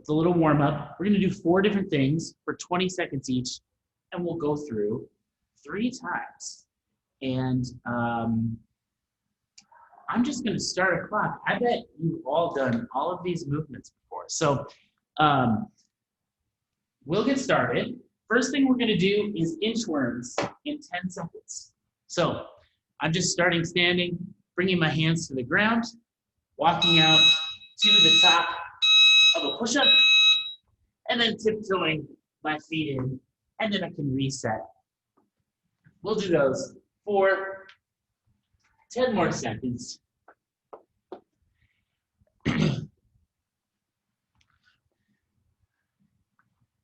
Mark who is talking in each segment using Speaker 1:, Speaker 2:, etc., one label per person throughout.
Speaker 1: It's a little warm up. We're going to do 4 different things for 20 seconds each, and we'll go through 3 times. And I'm just going to start a clock. I bet you've all done all of these movements before. So we'll get started. First thing we're going to do is inchworms in 10 seconds. So I'm just starting standing, bringing my hands to the ground, walking out to the top of a push-up, and then tiptoeing my feet in, and then I can reset. We'll do those for 10 more seconds.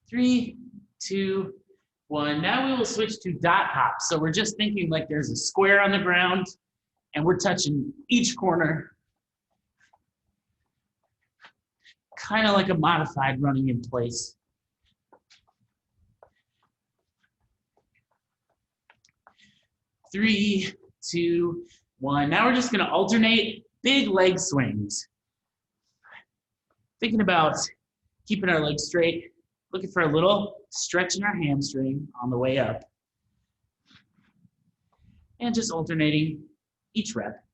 Speaker 1: 3, 2, 1. Now we will switch to dot hops. So we're just thinking like there's a square on the ground and we're touching each corner. Kind of like a modified running in place. Three, 2, 1. Now we're just going to alternate big leg swings. Thinking about keeping our legs straight, looking for a little stretch in our hamstring on the way up. And just alternating each rep.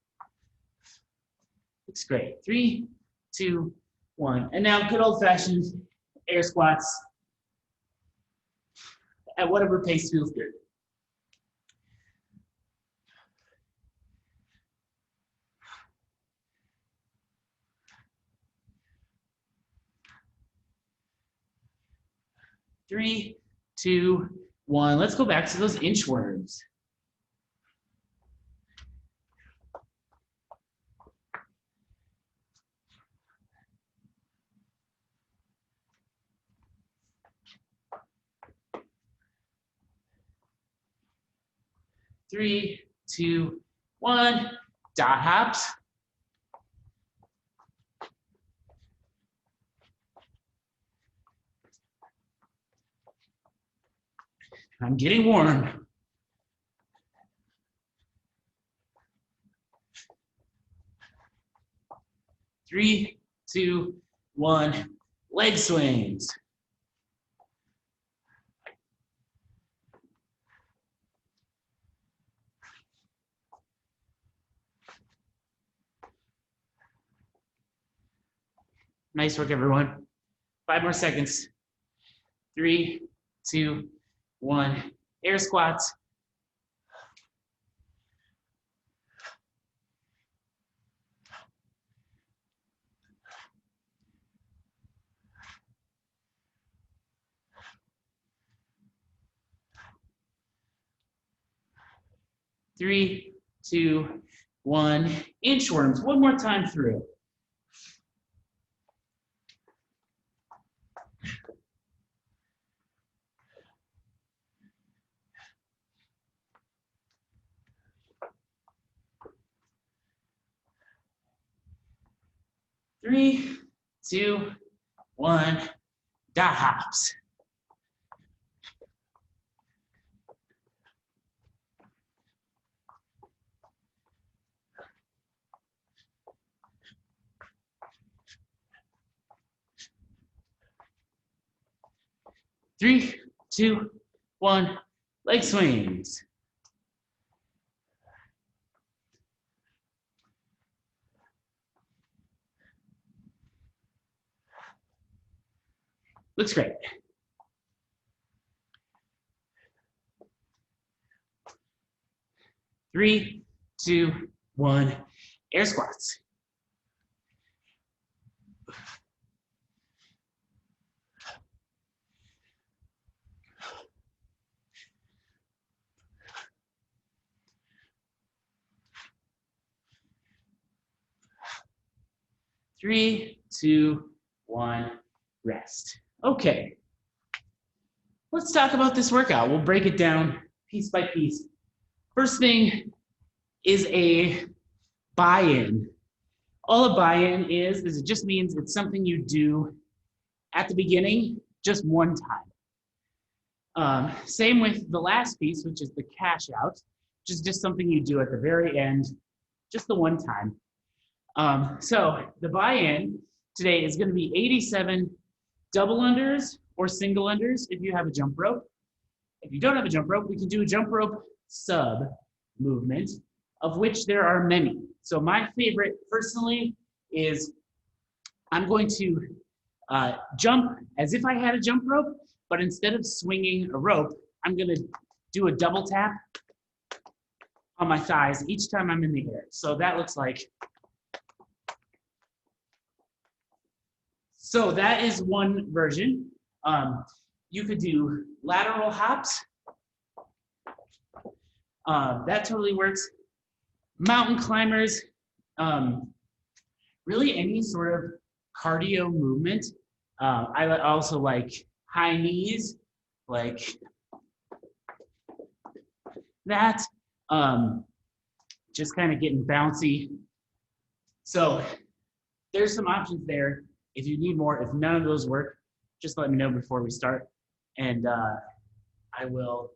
Speaker 1: Looks great. 3, 2, 1. And now good old-fashioned air squats at whatever pace feels good. Three, 2, 1. Let's go back to those inchworms. Three, 2, 1. Dot hops. I'm getting warm. Three, 2, 1. Leg swings. Nice work, everyone. 5 more seconds. 3, 2, 1. Air squats. Three, 2, 1. Inchworms. One more time through. Three, 2, 1. Dot hops. Three, 2, 1. Leg swings. Looks great. Three, 2, 1. Air squats. Three, 2, 1. Rest. Okay. Let's talk about this workout. We'll break it down piece by piece. First thing is a buy-in. All a buy-in is it just means it's something you do at the beginning, just one time. Same with the last piece, which is the cash out, which is just something you do at the very end, just the one time. So the buy-in today is going to be 87 double unders or single unders if you have a jump rope. If you don't have a jump rope, we can do a jump rope sub movement, of which there are many. So my favorite personally is I'm going to jump as if I had a jump rope, but instead of swinging a rope, I'm gonna do a double tap on my thighs each time I'm in the air. So that looks like, so that is one version. You could do lateral hops. That totally works. Mountain climbers, really any sort of cardio movement. I also like high knees, like that. Just kind of getting bouncy. So there's some options there. If you need more, if none of those work, just let me know before we start, and I will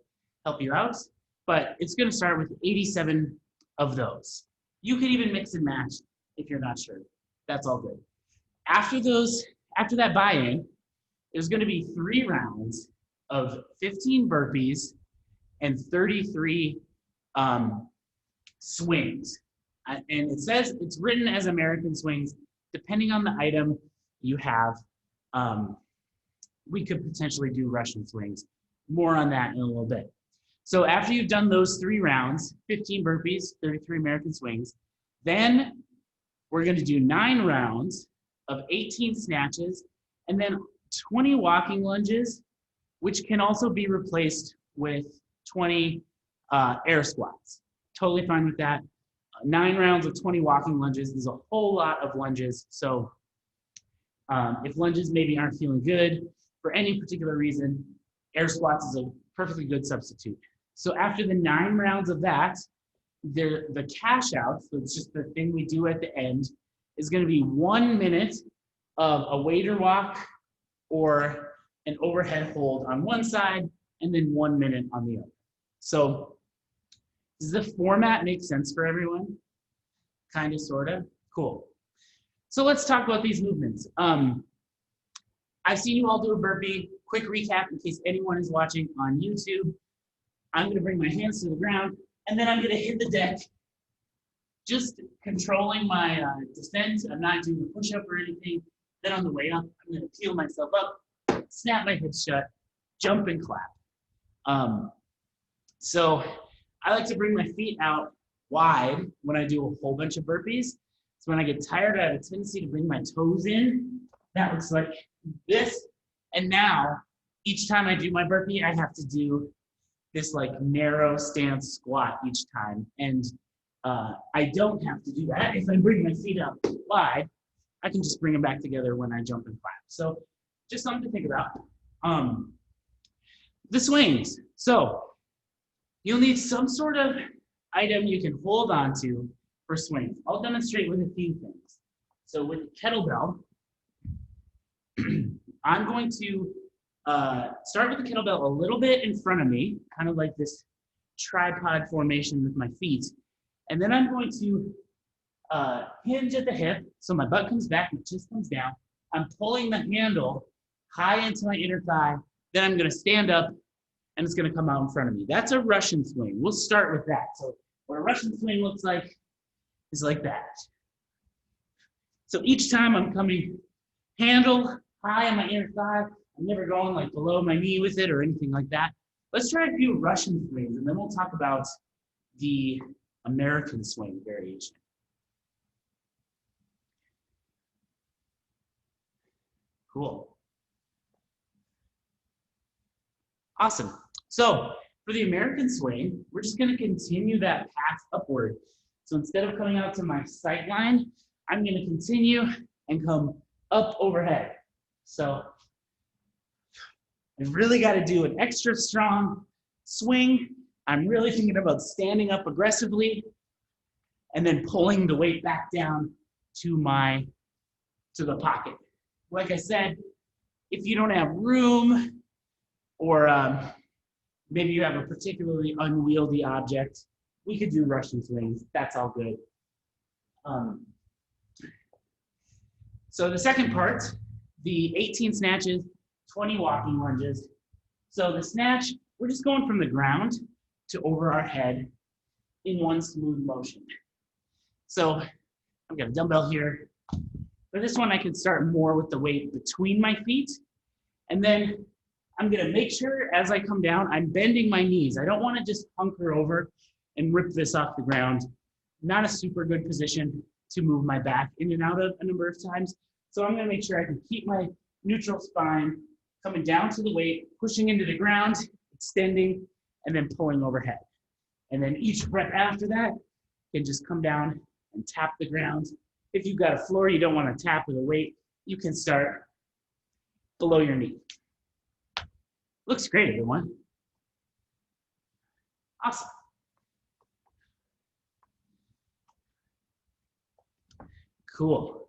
Speaker 1: help you out. But it's going to start with 87 of those. You can even mix and match if you're not sure. That's all good. After that buy-in, there's going to be 3 rounds of 15 burpees and 33 swings. And it says it's written as American swings. Depending on the item you have, we could potentially do Russian swings. More on that in a little bit. So after you've done those 3 rounds, 15 burpees, 33 American swings, then we're going to do 9 rounds of 18 snatches, and then 20 walking lunges, which can also be replaced with 20 air squats. Totally fine with that. 9 rounds of 20 walking lunges is a whole lot of lunges. So if lunges maybe aren't feeling good for any particular reason, air squats is a perfectly good substitute. So after the 9 rounds of that, the cash out, so it's just the thing we do at the end, is going to be 1 minute of a waiter walk or an overhead hold on one side, and then 1 minute on the other. So does the format make sense for everyone? Kind of, sort of? Cool. So let's talk about these movements. I've seen you all do a burpee. Quick recap in case anyone is watching on YouTube. I'm going to bring my hands to the ground, and then I'm going to hit the deck, just controlling my descent. I'm not doing a push-up or anything. Then on the way up, I'm going to peel myself up, snap my hips shut, jump and clap. So I like to bring my feet out wide when I do a whole bunch of burpees. So when I get tired, I have a tendency to bring my toes in. That looks like this. And now, each time I do my burpee, I have to do this like narrow stance squat each time. And I don't have to do that. If I bring my feet up wide, I can just bring them back together when I jump and clap. So just something to think about. The swings. So you'll need some sort of item you can hold on to for swings. I'll demonstrate with a few things. So with the kettlebell, I'm going to start with the kettlebell a little bit in front of me, kind of like this tripod formation with my feet. And then I'm going to hinge at the hip, so my butt comes back, my chest comes down. I'm pulling the handle high into my inner thigh. Then I'm going to stand up, and it's going to come out in front of me. That's a Russian swing. We'll start with that. So what a Russian swing looks like is like that. So each time I'm coming handle high on my inner thigh. I'm never going like below my knee with it or anything like that. Let's try a few Russian swings, and then we'll talk about the American swing variation. Cool. Awesome. So for the American swing, we're just going to continue that path upward. So instead of coming out to my sight line, I'm going to continue and come up overhead. So I've really got to do an extra strong swing. I'm really thinking about standing up aggressively and then pulling the weight back down to the pocket. Like I said, if you don't have room or maybe you have a particularly unwieldy object, we could do Russian swings. That's all good. So the second part, the 18 snatches, 20 walking lunges. So the snatch, we're just going from the ground to over our head in one smooth motion. So I've got a dumbbell here. For this one, I can start more with the weight between my feet. And then I'm gonna make sure as I come down, I'm bending my knees. I don't wanna just hunker over and rip this off the ground. Not a super good position to move my back in and out of a number of times. So I'm gonna make sure I can keep my neutral spine coming down to the weight, pushing into the ground, extending, and then pulling overhead. And then each rep after that can just come down and tap the ground. If you've got a floor you don't want to tap with a weight, you can start below your knee. Looks great, everyone. Awesome. Cool.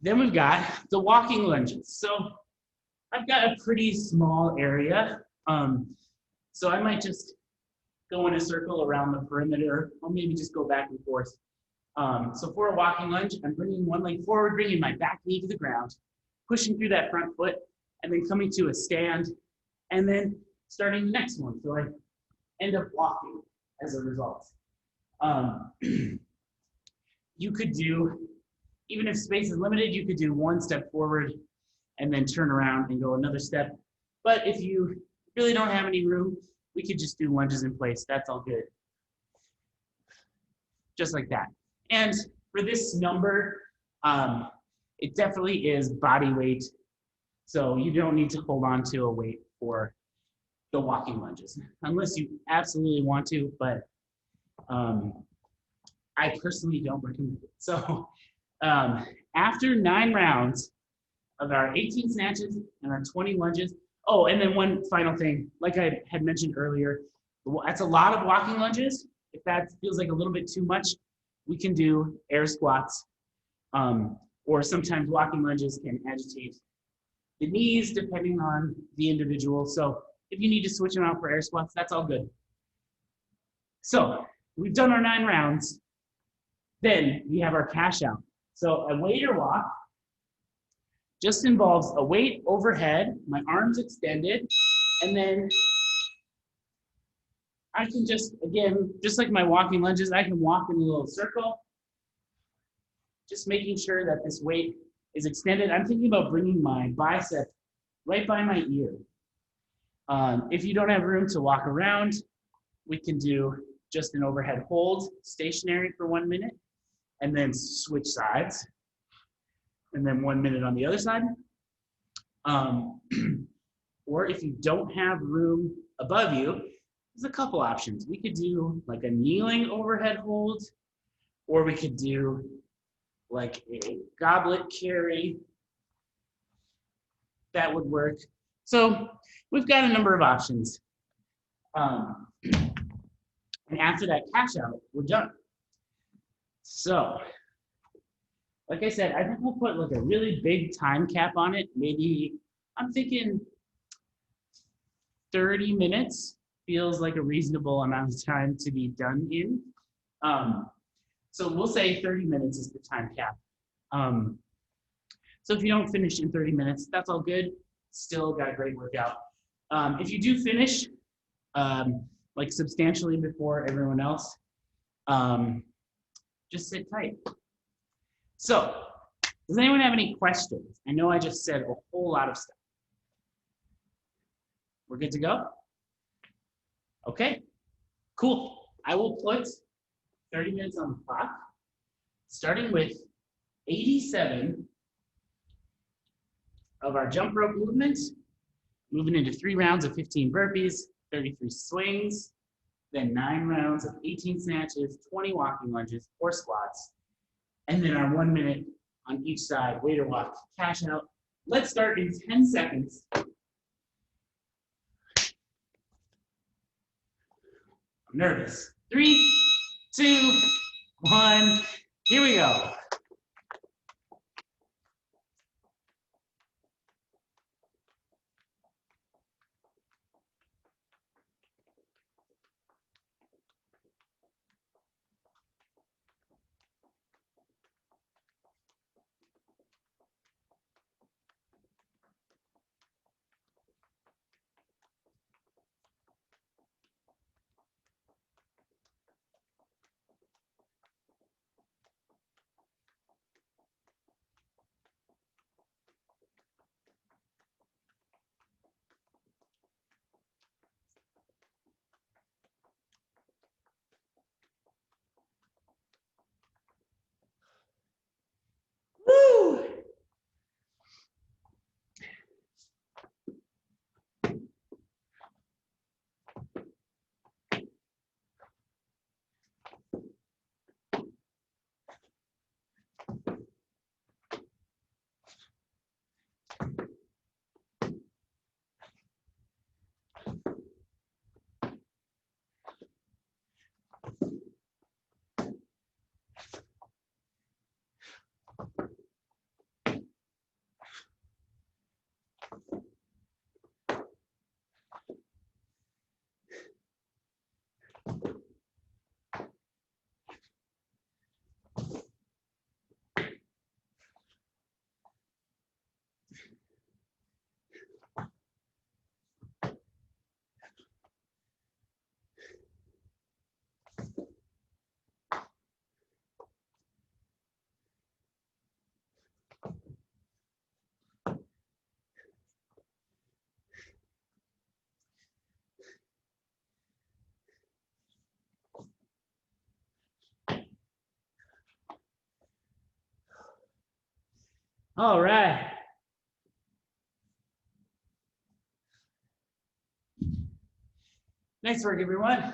Speaker 1: Then we've got the walking lunges. So I've got a pretty small area. So I might just go in a circle around the perimeter, or maybe just go back and forth. So for a walking lunge, I'm bringing one leg forward, bringing my back knee to the ground, pushing through that front foot, and then coming to a stand, and then starting the next one. So I end up walking as a result. You could do, even if space is limited, you could do one step forward and then turn around and go another step. But if you really don't have any room, we could just do lunges in place. That's all good. Just like that. And for this number, it definitely is body weight. So you don't need to hold on to a weight for the walking lunges, unless you absolutely want to, but I personally don't recommend it. So after 9 rounds of our 18 snatches and our 20 lunges, oh, and then one final thing, like I had mentioned earlier, that's a lot of walking lunges. If that feels like a little bit too much, we can do air squats, or sometimes walking lunges can agitate the knees depending on the individual. So if you need to switch them out for air squats, that's all good. So we've done our 9 rounds. Then we have our cash out. So a waiter walk just involves a weight overhead, my arms extended, and then I can just, again, just like my walking lunges, I can walk in a little circle, just making sure that this weight is extended. I'm thinking about bringing my bicep right by my ear. If you don't have room to walk around, we can do just an overhead hold, stationary for 1 minute, and then switch sides, and then 1 minute on the other side. Or if you don't have room above you, there's a couple options. We could do like a kneeling overhead hold, or we could do like a goblet carry. That would work. So we've got a number of options. And after that cash out, we're done. So, like I said, I think we'll put like a really big time cap on it. Maybe, I'm thinking 30 minutes feels like a reasonable amount of time to be done in. So we'll say 30 minutes is the time cap. So if you don't finish in 30 minutes, that's all good. Still got a great workout. If you do finish like substantially before everyone else, just sit tight. So, does anyone have any questions? I know I just said a whole lot of stuff. We're good to go? Okay, cool. I will put 30 minutes on the clock, starting with 87 of our jump rope movements, moving into 3 rounds of 15 burpees, 33 swings, then 9 rounds of 18 snatches, 20 walking lunges, 4 squats, and then our 1 minute on each side, waiter walk, cash out. Let's start in 10 seconds. I'm nervous. 3, 2, 1, here we go. All right. Nice work, everyone.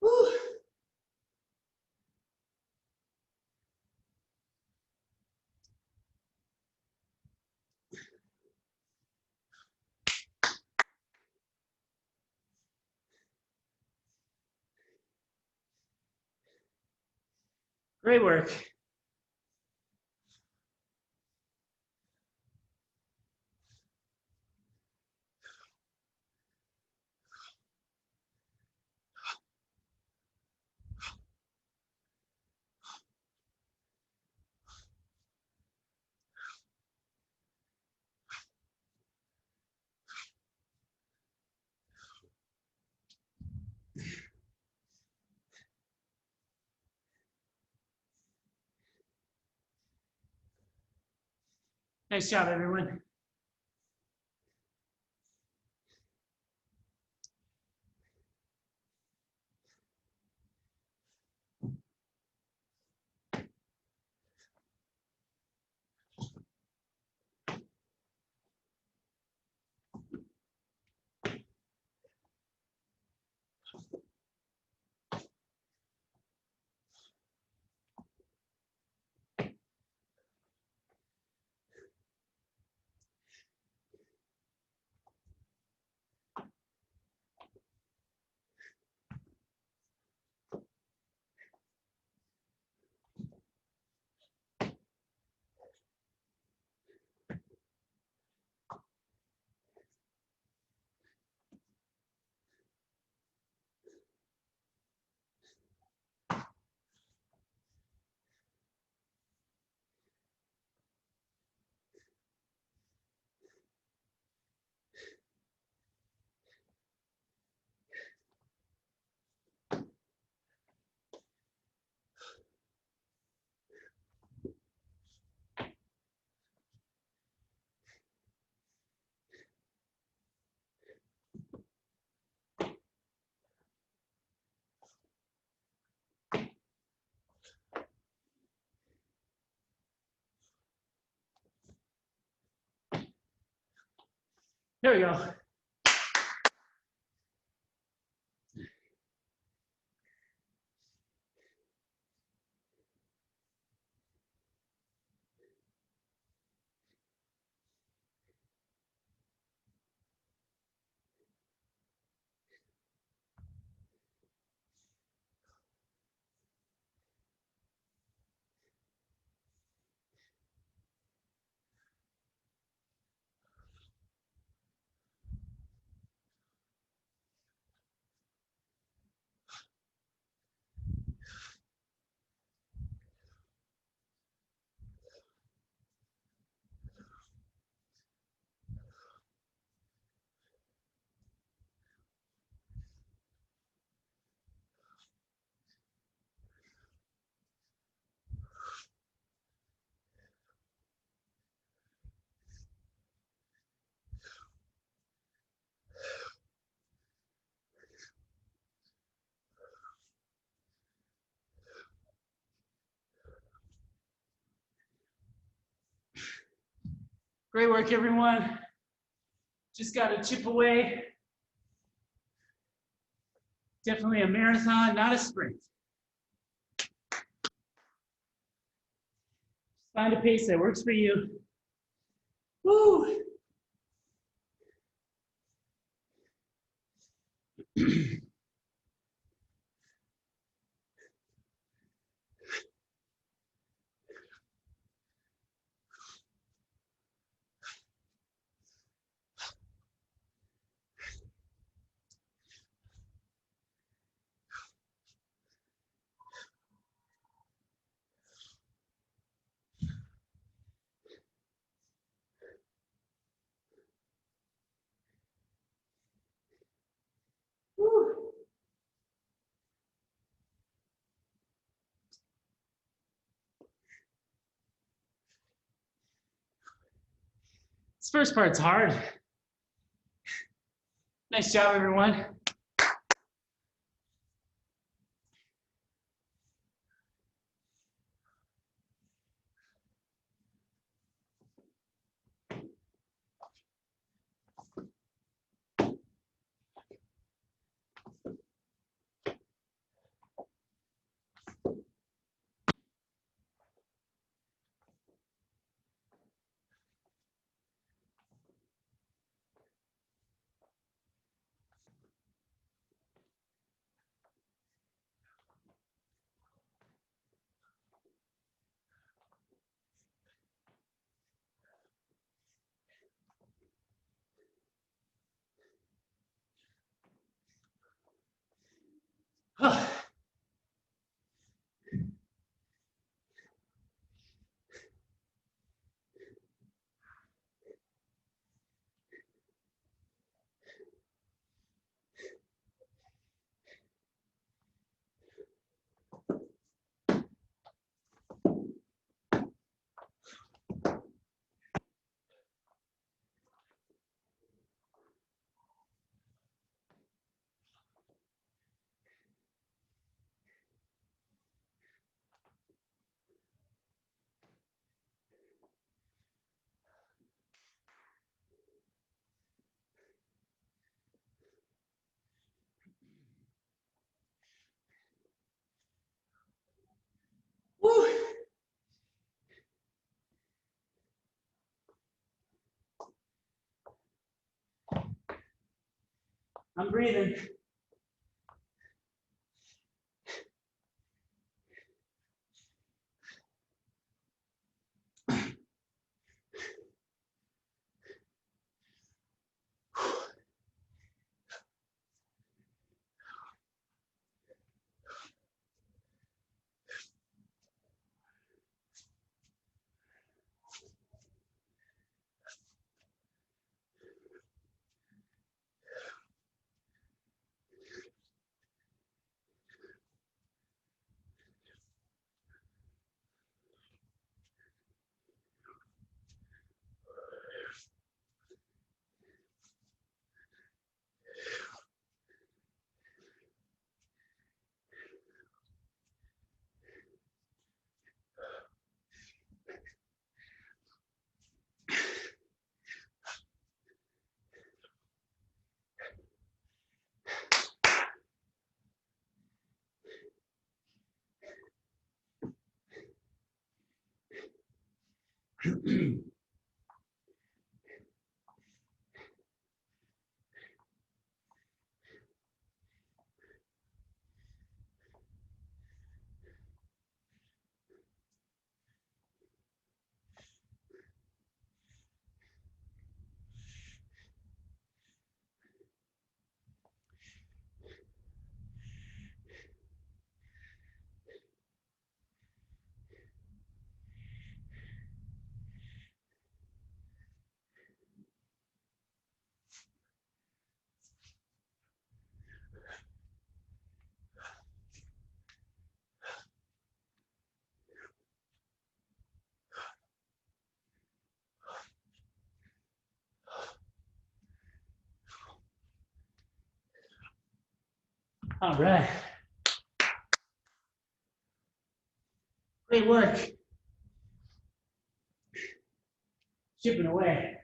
Speaker 1: Woo. Great work. Nice job, everyone. There we go. Great work, everyone. Just got to chip away. Definitely a marathon, not a sprint. Find a pace that works for you. Woo! This first part's hard. Nice job, everyone. Woo. I'm breathing. All right. Great work. Chipping away.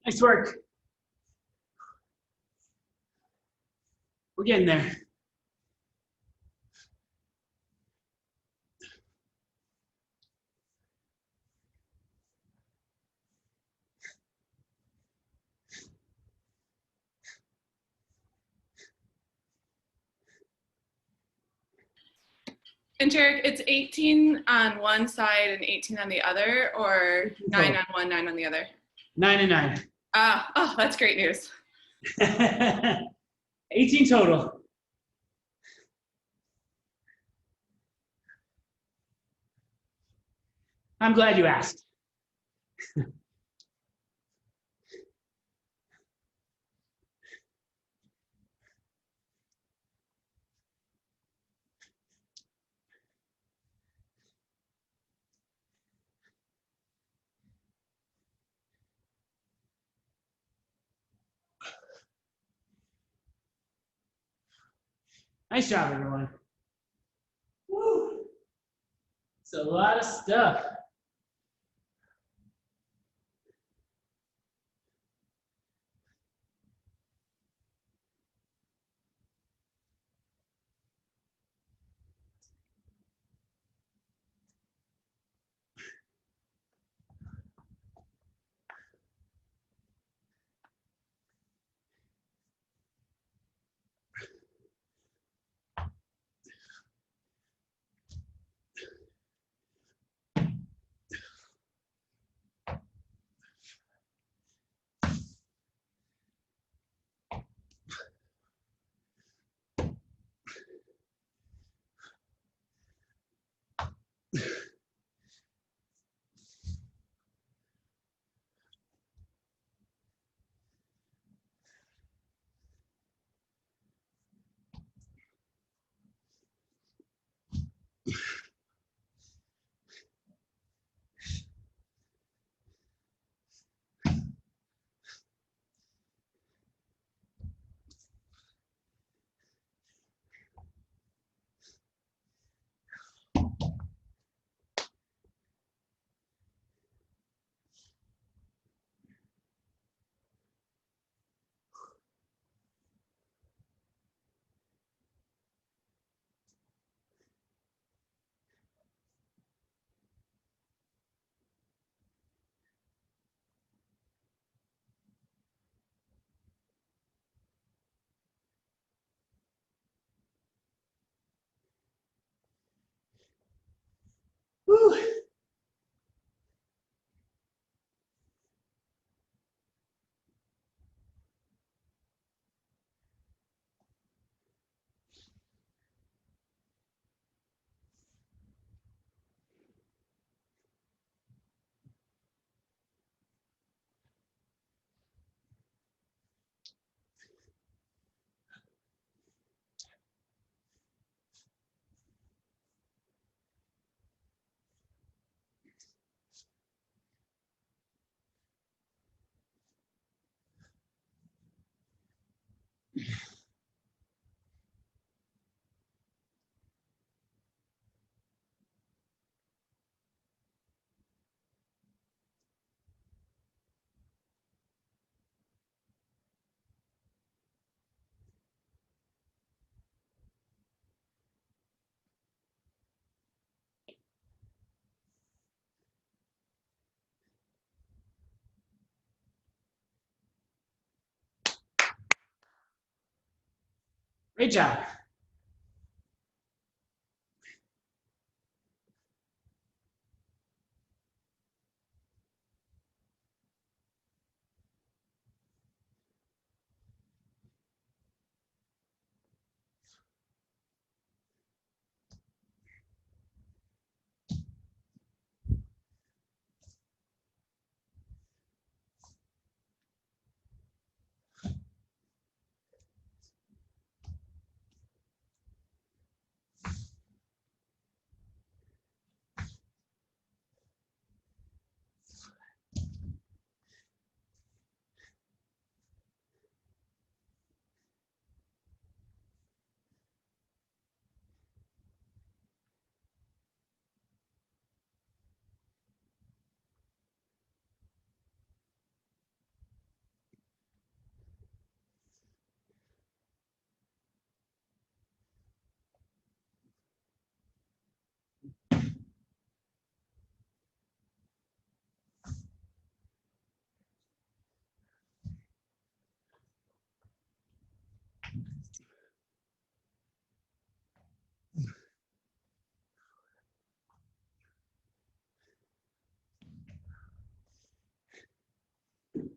Speaker 1: Nice work. We're getting there.
Speaker 2: And Jarek, it's 18 on one side and 18 on the other, or 9 on one, 9 on the other?
Speaker 1: 9 and 9.
Speaker 2: Oh, that's great news.
Speaker 1: 18 total. I'm glad you asked. Nice job, everyone. Woo. It's a lot of stuff. Woo. Great job.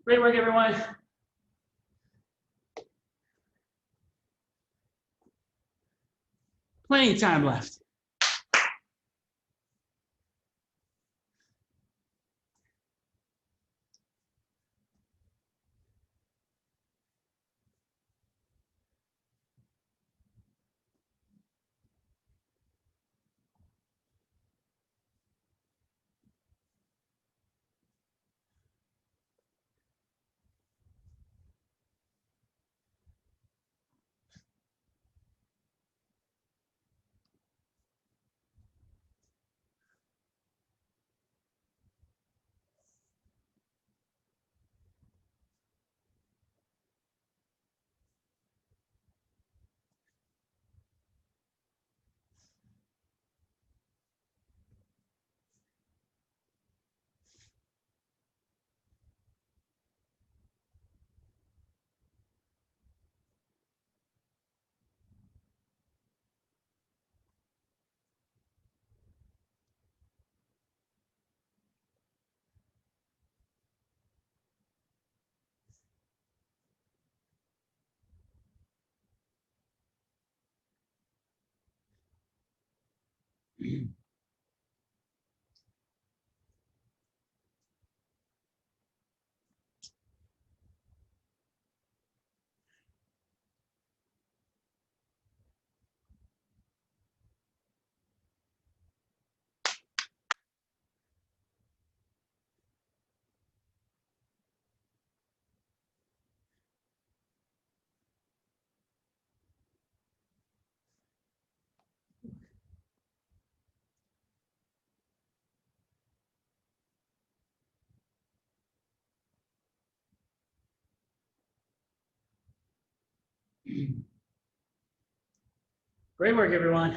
Speaker 1: Great work, everyone. Plenty of time left. Great work, everyone.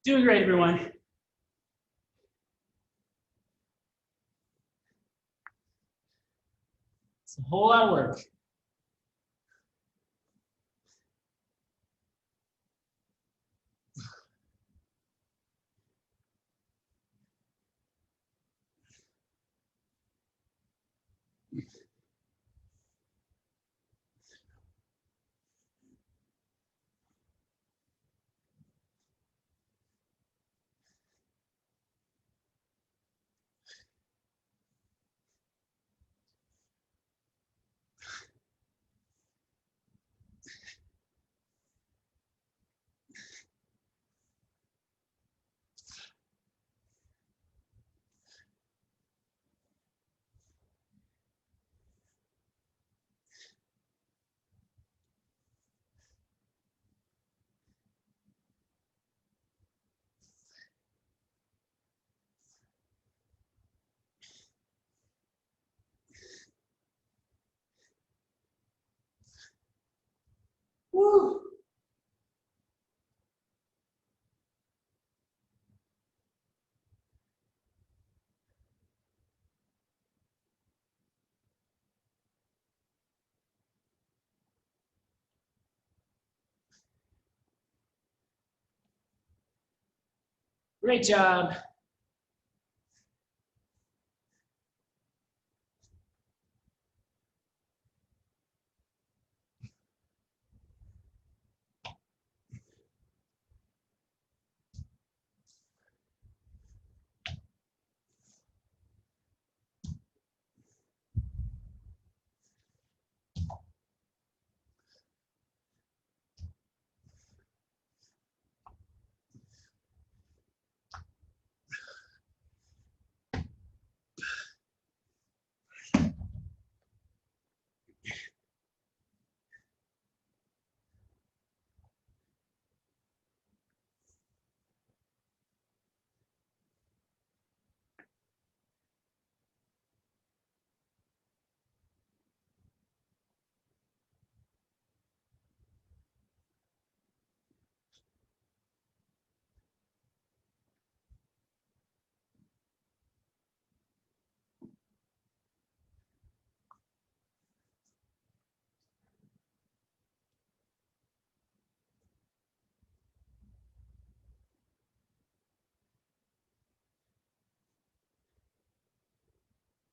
Speaker 1: Doing great, everyone. It's a whole lot of work. Great job.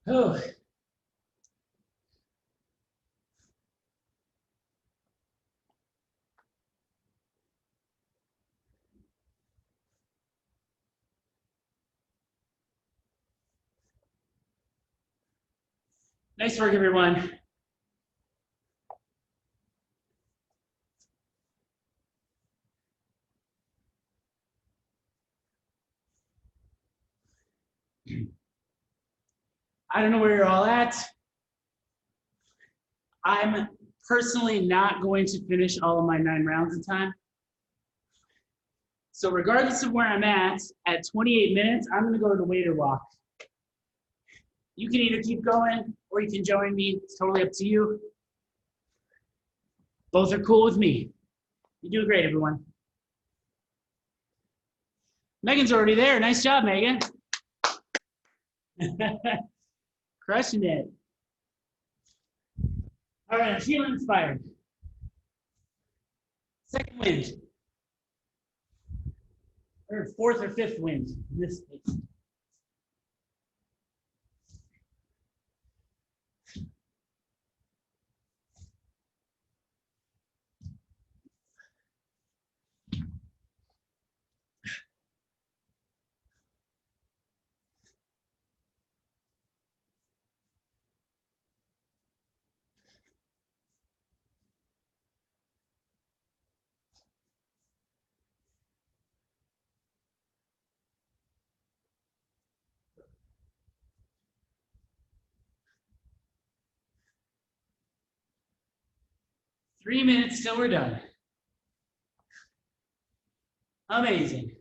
Speaker 1: Oh, nice work, everyone. I don't know where you're all at. I'm personally not going to finish all of my 9 rounds in time. So regardless of where I'm at 28 minutes, I'm gonna go to the waiter walk. You can either keep going or you can join me. It's totally up to you. Both are cool with me. You're doing great, everyone. Megan's already there. Nice job, Megan. Crushing it. All right, I'm feeling inspired. Second wind. Or fourth or fifth wind in this case. Three minutes till we're done. Amazing.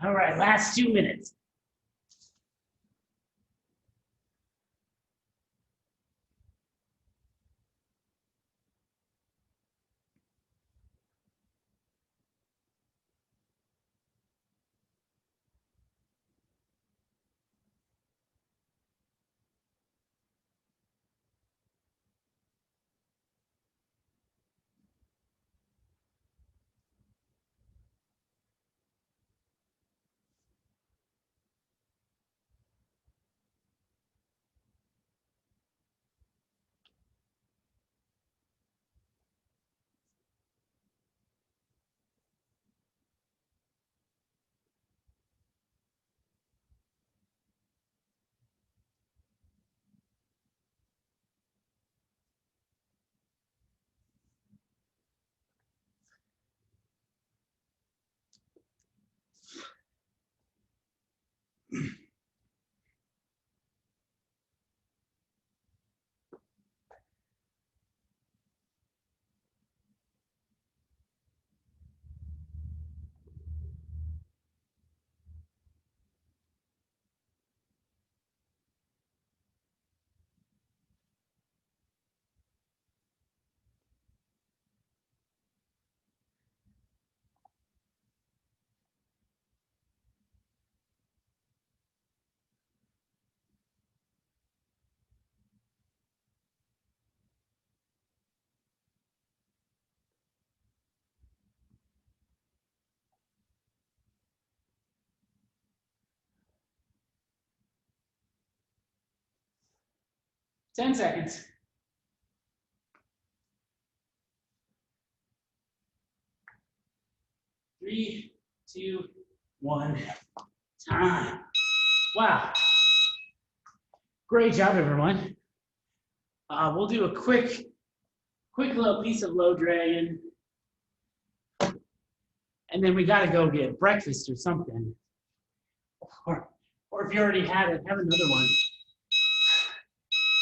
Speaker 1: All right, last 2 minutes. 10 seconds. Three, two, one, time. Wow. Great job, everyone. We'll do a quick little piece of low dragon. And then we got to go get breakfast or something. Or if you already had it, have another one.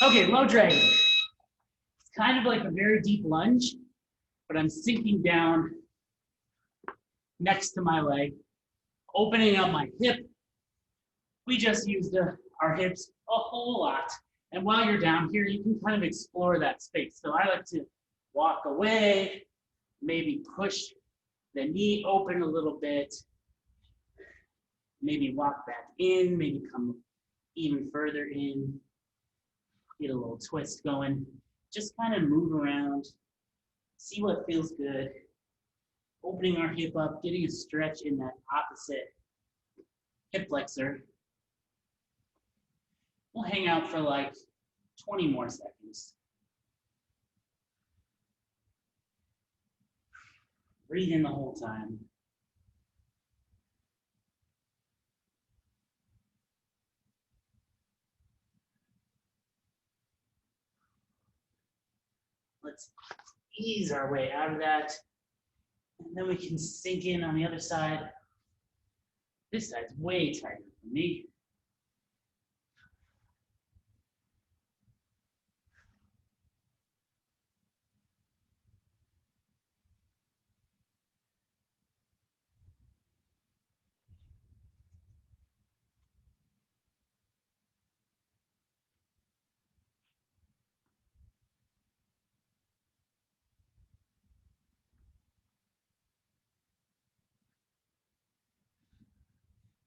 Speaker 1: Okay, low dragon. It's kind of like a very deep lunge, but I'm sinking down next to my leg, opening up my hip. We just used our hips a whole lot. And while you're down here, you can kind of explore that space. So I like to walk away, maybe push the knee open a little bit, maybe walk back in, maybe come even further in, get a little twist going. Just kind of move around, see what feels good. Opening our hip up, getting a stretch in that opposite hip flexor. We'll hang out for like 20 more seconds. Breathe in the whole time. Let's ease our way out of that. And then we can sink in on the other side. This side's way tighter for me.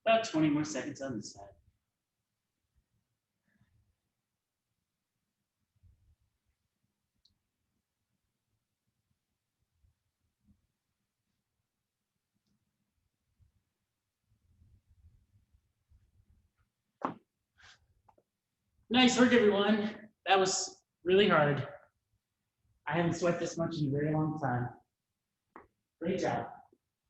Speaker 1: About 20 more seconds on this side. Nice work, everyone. That was really hard. I haven't sweat this much in a very long time. Great job.